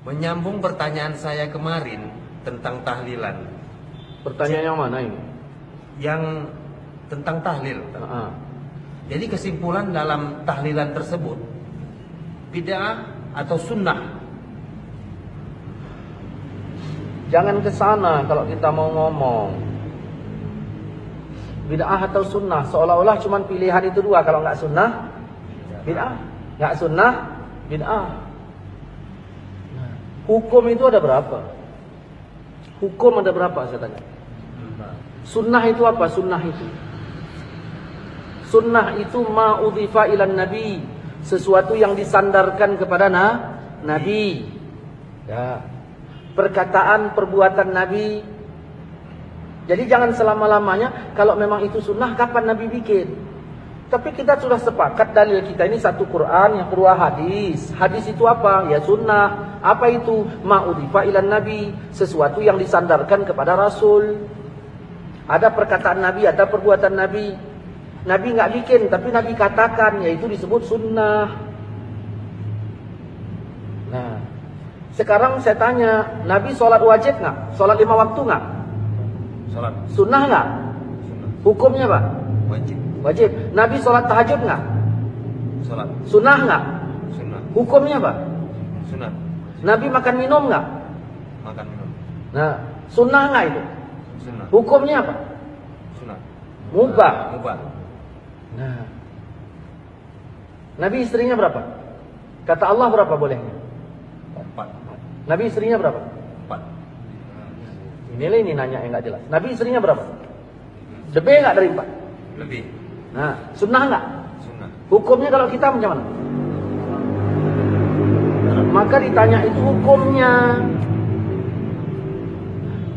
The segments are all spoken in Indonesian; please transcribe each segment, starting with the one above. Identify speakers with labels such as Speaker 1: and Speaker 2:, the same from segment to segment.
Speaker 1: Menyambung pertanyaan saya kemarin tentang tahlilan.
Speaker 2: Pertanyaan yang mana ini?
Speaker 1: Yang tentang tahlil. Jadi kesimpulan dalam tahlilan tersebut, bid'ah atau sunnah?
Speaker 2: Jangan ke sana kalau kita mau ngomong. Bid'ah atau sunnah, seolah-olah cuma pilihan itu dua. Kalau nggak sunnah, bid'ah. Nggak sunnah, bid'ah. Hukum itu ada berapa? Hukum ada berapa, saya tanya? Sunnah itu apa? Sunnah itu ma'udhifa ilan nabi, sesuatu yang disandarkan kepada nabi. Ya. Perkataan, perbuatan nabi. Jadi jangan selama-lamanya kalau memang itu sunnah, kapan nabi bikin? Tapi kita sudah sepakat dalil kita ini satu Quran, yang kedua hadis. Hadis itu apa? Ya sunnah. Apa itu? Ma'udhifa ilan nabi, sesuatu yang disandarkan kepada Rasul. Ada perkataan nabi, ada perbuatan nabi. Nabi nggak bikin, tapi nabi katakan, yaitu disebut sunnah. Nah, sekarang saya tanya, nabi sholat wajib nggak? Sholat 5 waktu nggak?
Speaker 1: Sholat.
Speaker 2: Sunnah nggak?
Speaker 1: Sunnah.
Speaker 2: Hukumnya apa?
Speaker 1: Wajib.
Speaker 2: Wajib. Nabi sholat tahajud nggak?
Speaker 1: Sholat.
Speaker 2: Sunnah nggak?
Speaker 1: Sunnah.
Speaker 2: Hukumnya apa?
Speaker 1: Sunnah.
Speaker 2: Nabi makan minum nggak?
Speaker 1: Makan minum.
Speaker 2: Nah, sunnah nggak itu?
Speaker 1: Sunnah.
Speaker 2: Hukumnya apa?
Speaker 1: Sunnah.
Speaker 2: Mubah.
Speaker 1: Mubah.
Speaker 2: Nah, Nabi istrinya berapa? Kata Allah berapa bolehnya?
Speaker 1: 4.
Speaker 2: Nabi istrinya berapa?
Speaker 1: 4.
Speaker 2: Ini nanya yang nggak jelas. Nabi istrinya berapa? Lebih nggak dari 4?
Speaker 1: Lebih.
Speaker 2: Nah, sunnah nggak?
Speaker 1: Sunnah.
Speaker 2: Hukumnya kalau kita macam mana? Maka ditanya itu hukumnya.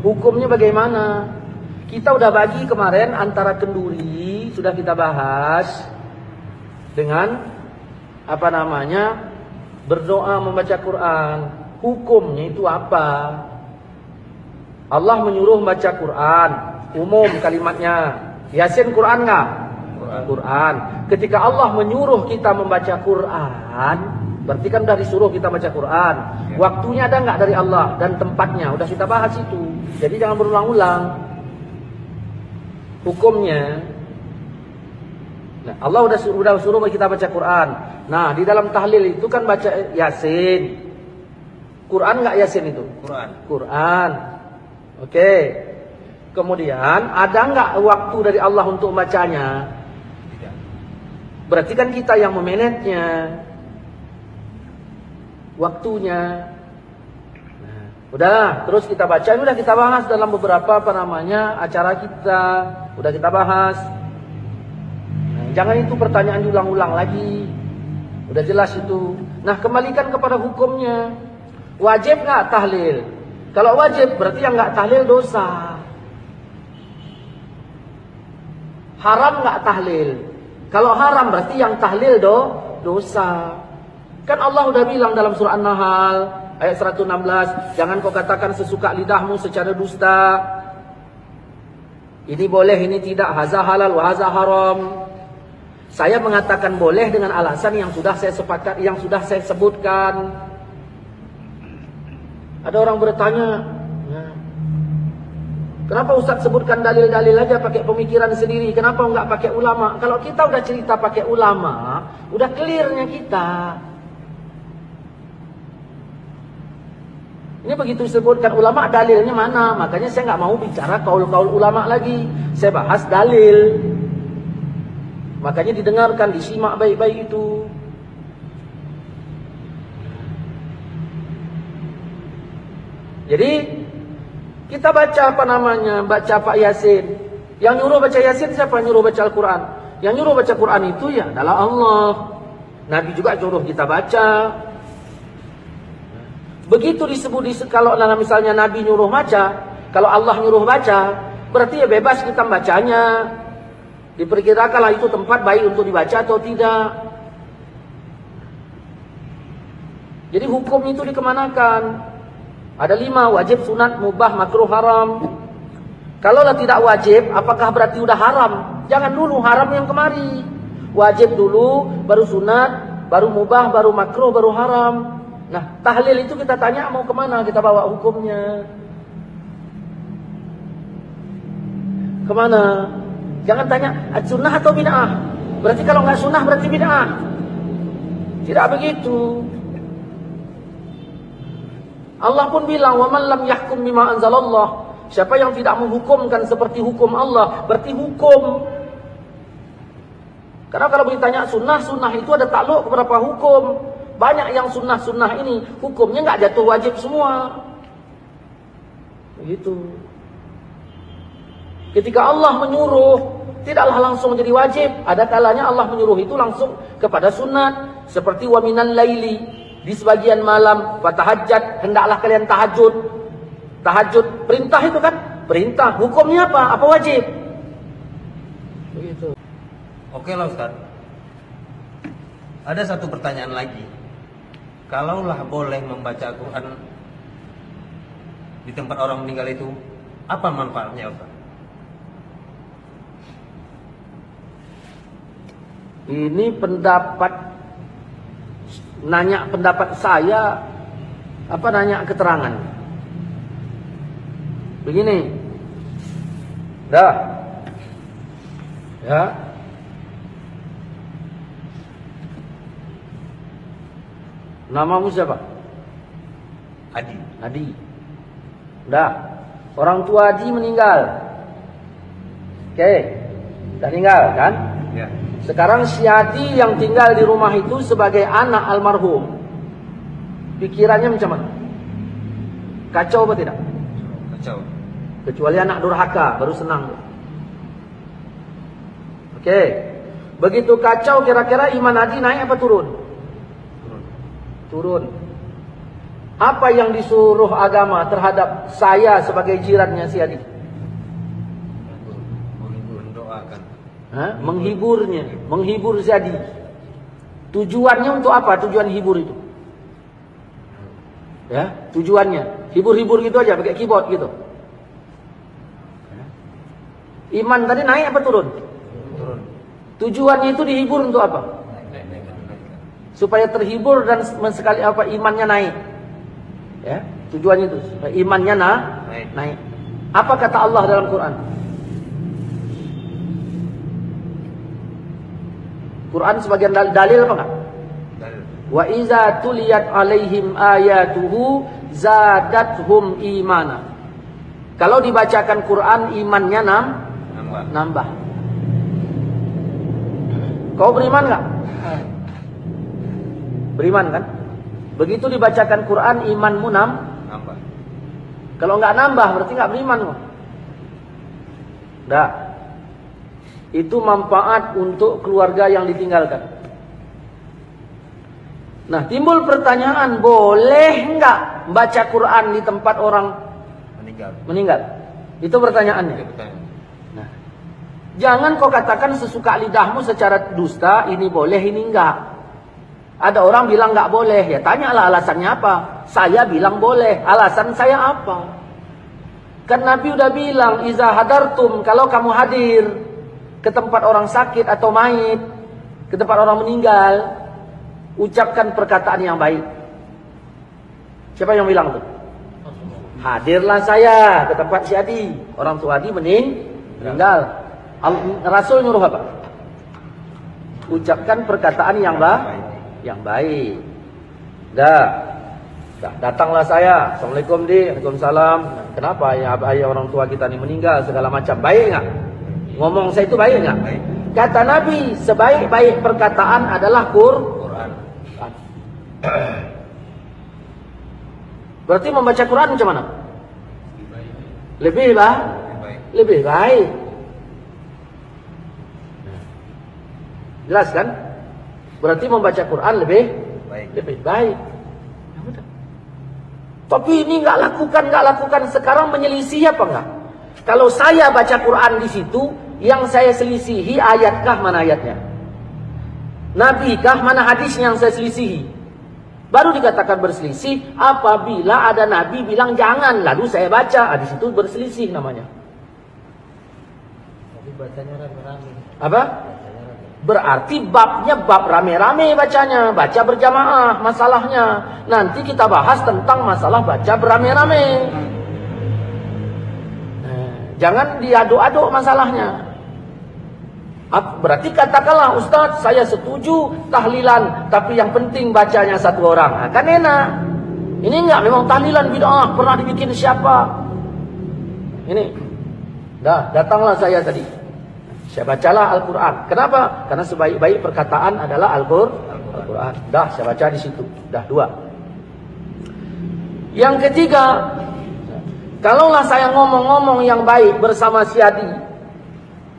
Speaker 2: Hukumnya bagaimana? Kita udah bagi kemarin antara kenduri, sudah kita bahas, dengan apa namanya, berdoa membaca Quran. Hukumnya itu apa? Allah menyuruh membaca Quran, umum kalimatnya. Yasin Quran nggak? Quran. Ketika Allah menyuruh kita membaca Quran, berarti kan sudah disuruh kita baca Quran. Waktunya ada nggak dari Allah dan tempatnya? Udah kita bahas itu. Jadi jangan berulang-ulang. Hukumnya, nah, Allah udah suruh kita baca Quran. Nah, di dalam tahlil itu kan baca Yasin. Quran nggak Yasin itu? Quran. Oke. Kemudian ada nggak waktu dari Allah untuk bacanya?
Speaker 1: Tidak.
Speaker 2: Berarti kan kita yang memanagenya, waktunya. Nah, udah, terus kita baca, udah kita bahas dalam beberapa acara kita, udah kita bahas. Nah, jangan itu pertanyaan diulang-ulang lagi. Udah jelas itu. Nah, kembalikan kepada hukumnya. Wajib nggak tahlil? Kalau wajib berarti yang nggak tahlil dosa. Haram nggak tahlil? Kalau haram berarti yang tahlil dosa. Kan Allah udah bilang dalam surah An-Nahl ayat 116, jangan kau katakan sesuka lidahmu secara dusta. Ini boleh, ini tidak, haza halal wa haza haram. Saya mengatakan boleh dengan alasan yang sudah saya sepakat, yang sudah saya sebutkan. Ada orang bertanya, kenapa Ustaz sebutkan dalil-dalil aja pakai pemikiran sendiri? Kenapa enggak pakai ulama? Kalau kita udah cerita pakai ulama, udah clearnya kita. Ini begitu disebutkan ulama, dalilnya mana? Makanya saya nggak mau bicara kaul-kaul ulama lagi. Saya bahas dalil. Makanya didengarkan, disimak baik-baik itu. Jadi kita baca baca Pak Yasin. Yang nyuruh baca Yasin siapa? Nyuruh baca Al-Quran. Yang nyuruh baca Quran itu ya adalah Allah. Nabi juga nyuruh kita baca. Begitu disebut kalau misalnya Nabi nyuruh baca, kalau Allah nyuruh baca, berarti ya bebas kita bacanya. Diperkirakanlah itu tempat baik untuk dibaca atau tidak. Jadi hukum itu dikemanakan? Ada 5, wajib, sunat, mubah, makruh, haram. Kalau tidak wajib, apakah berarti udah haram? Jangan dulu haram yang kemari. Wajib dulu, baru sunat, baru mubah, baru makruh, baru haram. Nah, tahlil itu kita tanya mau kemana, kita bawa hukumnya. Kemana? Jangan tanya sunnah atau bid'ah. Berarti kalau nggak sunnah berarti bid'ah. Tidak begitu. Allah pun bilang, "Wa man lam yahkum bima anzalallah." Siapa yang tidak menghukumkan seperti hukum Allah, berarti hukum. Karena kalau ditanya sunnah itu ada takluk beberapa hukum. Banyak yang sunnah ini hukumnya nggak jatuh wajib semua. Begitu. Ketika Allah menyuruh, tidaklah langsung jadi wajib. Ada kalanya Allah menyuruh itu langsung kepada sunat. Seperti wa minal laili, di sebagian malam, fatahajjat, hendaklah kalian tahajud. Tahajud, perintah itu kan? Perintah, hukumnya apa? Apa wajib? Begitu.
Speaker 1: Oke lah Ustaz. Ada satu pertanyaan lagi. Kalaulah boleh membaca Al-Quran di tempat orang meninggal itu, apa manfaatnya Ustaz?
Speaker 2: Ini nanya pendapat saya, apa nanya keterangan? Begini, dah, ya, namamu siapa?
Speaker 1: Adi.
Speaker 2: Adi. Dah, orang tua Adi meninggal. Oke, dah meninggal kan?
Speaker 1: Ya.
Speaker 2: Sekarang si Adi yang tinggal di rumah itu sebagai anak almarhum, pikirannya macam mana? Kacau apa tidak?
Speaker 1: Kacau.
Speaker 2: Kecuali anak durhaka, baru senang. Oke. Begitu kacau, kira-kira iman Adi naik apa turun? Turun. Apa yang disuruh agama terhadap saya sebagai jirannya si Adi?
Speaker 1: Mendoakan.
Speaker 2: Menghiburnya, menghibur si Adi. Tujuannya untuk apa? Tujuan hibur itu? Ya, tujuannya hibur-hibur gitu aja, pakai keyboard gitu. Iman tadi naik apa turun?
Speaker 1: Turun.
Speaker 2: Tujuannya itu dihibur untuk apa?
Speaker 1: Naik.
Speaker 2: Supaya terhibur dan sekali apa imannya naik. Ya, tujuannya itu supaya imannya naik. Apa kata Allah dalam Quran? Quran sebagian dalil apa enggak?
Speaker 1: Dalil.
Speaker 2: Wa iza tuliyat alaihim ayatuhu zadathum imana. Kalau dibacakan Quran imannya nambah. Kau beriman enggak? Beriman kan? Begitu dibacakan Quran imanmu
Speaker 1: Nambah.
Speaker 2: Kalau enggak nambah berarti enggak beriman kok. Dah. Itu manfaat untuk keluarga yang ditinggalkan. Nah, timbul pertanyaan, boleh enggak baca Quran di tempat orang meninggal? Itu pertanyaannya. Nah, jangan kau katakan sesuka lidahmu secara dusta, ini boleh, ini enggak. Ada orang bilang enggak boleh, ya tanyalah alasannya apa. Saya bilang boleh, alasan saya apa? Kan Nabi udah bilang, iza hadartum, kalau kamu hadir ke tempat orang sakit atau mayit, ke tempat orang meninggal, ucapkan perkataan yang baik. Siapa yang bilang tuh? Hadirlah saya ke tempat si Adi. Orang tua Adi meninggal. Rasul nyuruh apa? Ucapkan perkataan yang baik. Datanglah saya. Assalamualaikum di. Waalaikumsalam. Kenapa ya ayah orang tua kita ini meninggal segala macam. Baik enggak? Ngomong saya itu baik enggak?
Speaker 1: Baik.
Speaker 2: Kata Nabi, sebaik-baik perkataan adalah
Speaker 1: Quran.
Speaker 2: Berarti membaca Quran macam mana? Lebih baik. Jelas kan? Berarti membaca Quran lebih baik. Tapi ini nggak lakukan sekarang menyelisih apa enggak? Kalau saya baca Quran di situ, yang saya selisihi ayatkah mana ayatnya? Nabikah mana hadisnya yang saya selisihi? Baru dikatakan berselisih apabila ada nabi bilang jangan, lalu saya baca, di situ berselisih namanya.
Speaker 1: Tapi bacanya rame-rame.
Speaker 2: Apa? Berarti babnya bab rame-rame bacanya, baca berjamaah masalahnya. Nanti kita bahas tentang masalah baca berame-rame. Jangan diaduk-aduk masalahnya. Berarti katakanlah, Ustaz, saya setuju tahlilan, tapi yang penting bacanya satu orang. Kan enak. Ini enggak, memang tahlilan bid'ah, pernah dibikin siapa? Ini. Datanglah saya tadi. Saya bacalah Al-Quran. Kenapa? Karena sebaik-baik perkataan adalah Al-Quran. Saya baca di situ. 2. Yang ketiga, kalaulah saya ngomong-ngomong yang baik bersama si Adi.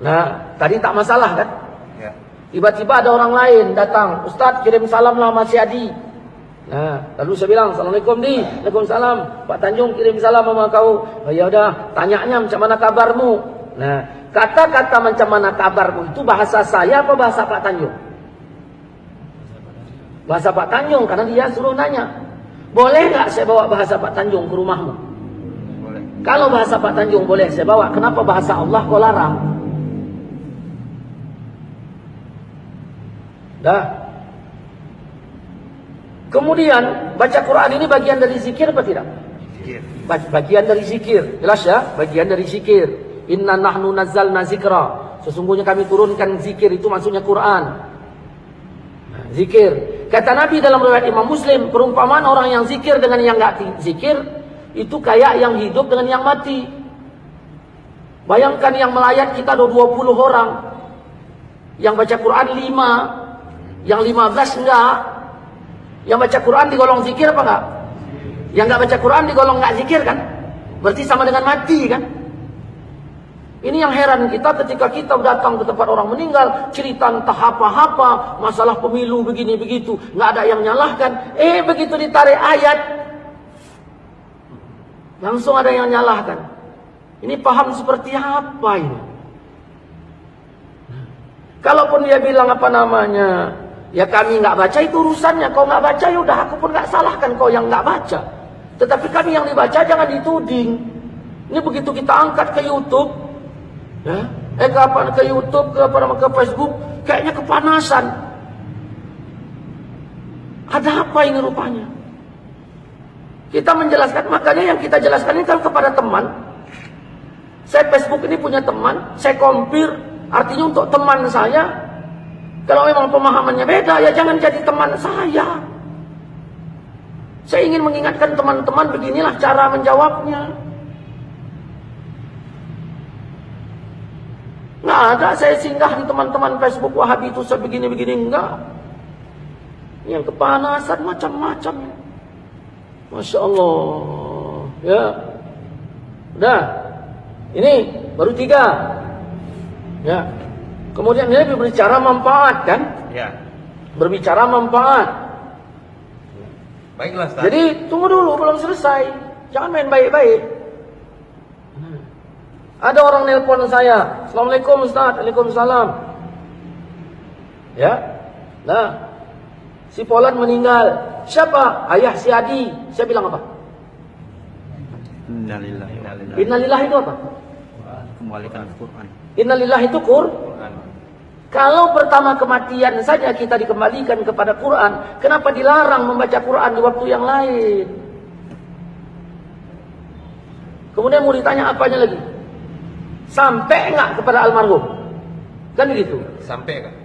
Speaker 2: Nah, tadi tak masalah kan?
Speaker 1: Ya.
Speaker 2: Tiba-tiba ada orang lain datang. Ustaz, kirim salam lah sama si Adi. Nah, lalu saya bilang, Assalamualaikum Di. Waalaikumsalam. Pak Tanjung kirim salam sama kau. Oh, ya udah, tanyanya macam mana kabarmu? Nah, kata-kata macam mana kabarmu itu bahasa saya apa bahasa Pak Tanjung? Bahasa Pak Tanjung, karena dia suruh nanya. Boleh nggak saya bawa bahasa Pak Tanjung ke rumahmu?
Speaker 1: Boleh.
Speaker 2: Kalau bahasa Pak Tanjung boleh saya bawa, kenapa bahasa Allah kau larang? Kemudian baca Quran ini bagian dari zikir apa tidak?
Speaker 1: Zikir.
Speaker 2: Bagian dari zikir, jelas ya? Bagian dari zikir. Inna nahnu nazzalna zikra. Sesungguhnya kami turunkan zikir, itu maksudnya Quran. Zikir. Kata Nabi dalam riwayat Imam Muslim, perumpamaan orang yang zikir dengan yang enggak zikir itu kayak yang hidup dengan yang mati. Bayangkan yang melayat kita ada 20 orang. Yang baca Quran 5, yang 15 enggak. Yang baca Quran digolong zikir apa enggak? Yang enggak baca Quran digolong enggak zikir kan? Berarti sama dengan mati kan? Ini yang heran kita ketika kita datang ke tempat orang meninggal, cerita entah apa-apa, masalah pemilu begini begitu, nggak ada yang nyalahkan. Begitu ditarik ayat, langsung ada yang nyalahkan. Ini paham seperti apa ini? Kalaupun dia bilang apa namanya, ya kami nggak baca itu urusannya. Kau nggak baca, ya udah aku pun nggak salahkan kau yang nggak baca. Tetapi kami yang dibaca jangan dituding. Ini begitu kita angkat ke YouTube. Ya, ke YouTube, ke Facebook, kayaknya kepanasan. Ada apa ini rupanya? Kita menjelaskan, makanya yang kita jelaskan ini kan kepada teman. Saya Facebook ini punya teman, saya compare, artinya untuk teman saya. Kalau memang pemahamannya beda, ya jangan jadi teman saya. Saya ingin mengingatkan teman-teman, beginilah cara menjawabnya. Nggak ada saya singgah di teman-teman Facebook Wahabi itu sebegini-begini, enggak. Yang kepanasan macam-macam. Masya Allah. Ya. Udah. Ini baru 3. Ya. Kemudian ini berbicara manfaat kan?
Speaker 1: Ya.
Speaker 2: Berbicara manfaat.
Speaker 1: Baiklah, Ustaz.
Speaker 2: Jadi tunggu dulu, belum selesai. Jangan main baik-baik. Ada orang nelpon saya, Assalamualaikum Ustaz, Waalaikumsalam. Ya, nah, si Polan meninggal. Siapa? Ayah si Adi. Saya bilang apa?
Speaker 3: Innalillahi.
Speaker 2: Innalillahi itu apa?
Speaker 3: Kembalikan Al-Quran.
Speaker 2: Innalillahi itu
Speaker 1: Quran.
Speaker 2: Kalau pertama kematian saja kita dikembalikan kepada Quran, kenapa dilarang membaca Quran di waktu yang lain? Kemudian mau ditanya apanya lagi? Sampai enggak kepada almarhum? Kan begitu.
Speaker 1: Sampai kan?